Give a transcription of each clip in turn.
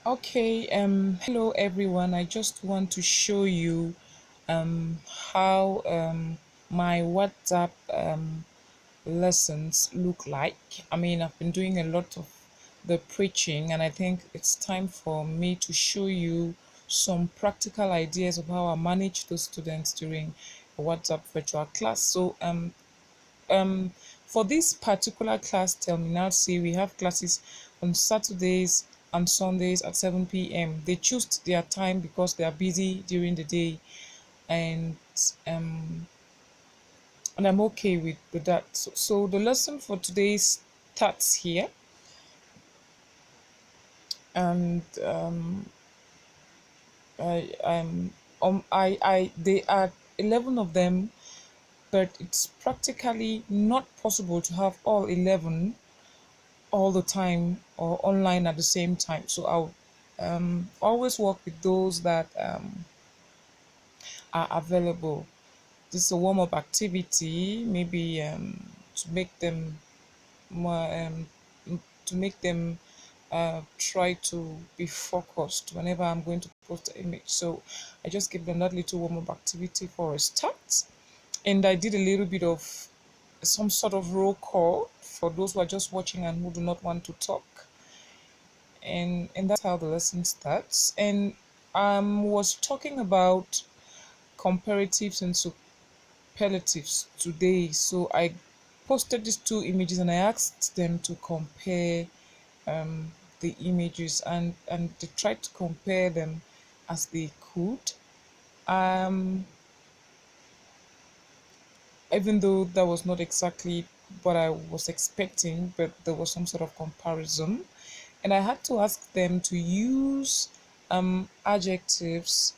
Okay, hello everyone. I just want to show you how my WhatsApp lessons look like. I mean, I've been doing a lot of the preaching, and I think it's time for me to show you some practical ideas of how I manage those students during a WhatsApp virtual class. Um for this particular class terminal, say we have classes on Saturdays and Sundays at 7 p.m. They choose their time because they are busy during the day, and um I'm okay with that. So the lesson for today starts here, and I they are 11 of them, but it's practically not possible to have all 11 all the time or online at the same time. So I'll always work with those that are available. This is a warm up activity, maybe to make them more, to make them try to be focused whenever I'm going to post the image. So I just give them that little warm up activity for a start. And I did a little bit of some sort of roll call for those who are just watching and who do not want to talk, and that's how the lesson starts. And was talking about comparatives and superlatives today. So I posted these two images and I asked them to compare the images, and they tried to compare them as they could. Um, Even though that was not exactly what I was expecting, but there was some sort of comparison. And I had to ask them to use adjectives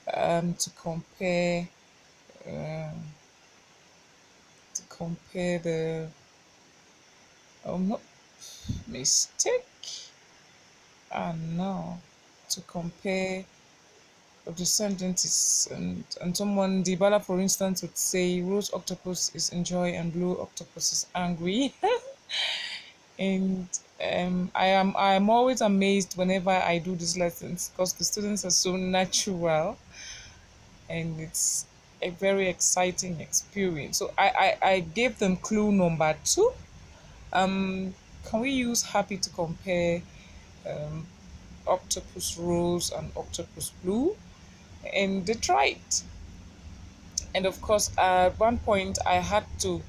to compare the no, mistake, and no, to compare the sentences. And someone, Dibala for instance, would say rose octopus is enjoy and blue octopus is angry. And I'm always amazed whenever I do these lessons because the students are so natural, and it's a very exciting experience. So I gave them clue number two. um can we use happy to compare octopus rose and octopus blue? And they tried. And of course, at one point I had to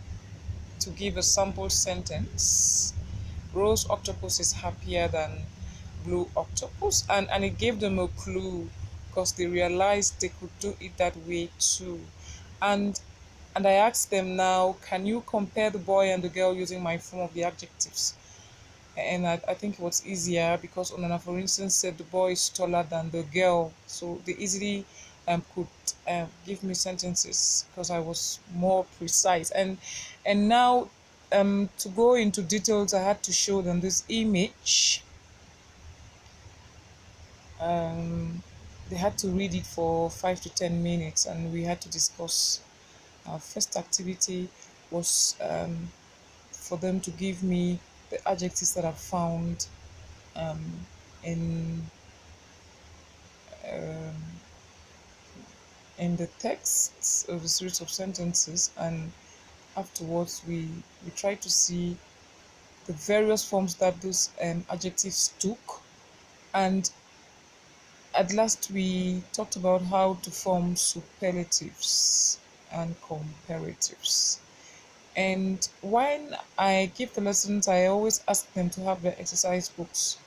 give a sample sentence. Rose octopus is happier than blue octopus, and it gave them a clue because they realized they could do it that way too. And and I asked them, now can you compare the boy and the girl using my form of the adjectives? And I think it was easier because Onana, for instance, said the boy is taller than the girl, so they easily could give me sentences because I was more precise. And now, to go into details, I had to show them this image. um, they had to read it for 5 to 10 minutes, and we had to discuss. Our first activity was for them to give me the adjectives that I found in in the texts of the series of sentences, and afterwards we try to see the various forms that those adjectives took. And at last we talked about how to form superlatives and comparatives. And when I give the lessons, I always ask them to have their exercise books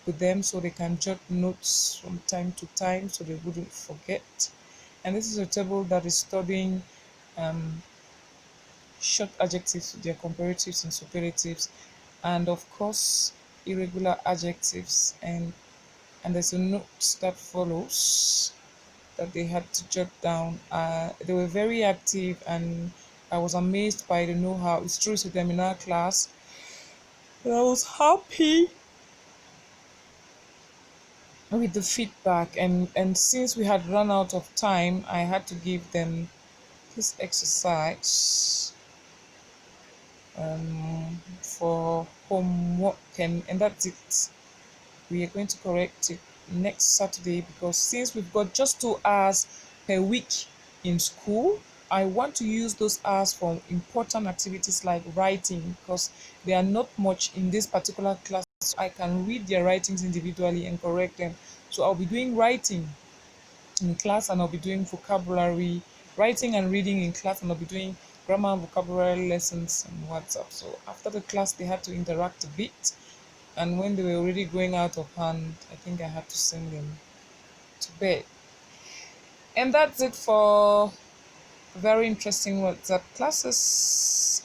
with them so they can jot notes from time to time so they wouldn't forget. And this is a table that is studying um, short adjectives, their comparatives and superlatives, and of course, irregular adjectives. And there's a note that follows that they had to jot down. They were very active, and I was amazed by the know-how. It's true, it's a terminal class. But I was happy with the feedback, and since we had run out of time, I had to give them this exercise for homework, and that's it. We are going to correct it next Saturday because since we've got just 2 hours per week in school, I want to use those hours for important activities like writing because they are not much in this particular class. So I can read their writings individually and correct them. So I'll be doing writing in class and I'll be doing vocabulary, writing and reading in class, and I'll be doing grammar and vocabulary lessons on WhatsApp. So after the class, they had to interact a bit. And when they were already going out of hand, I think I had to send them to bed. And that's it for very interesting WhatsApp classes.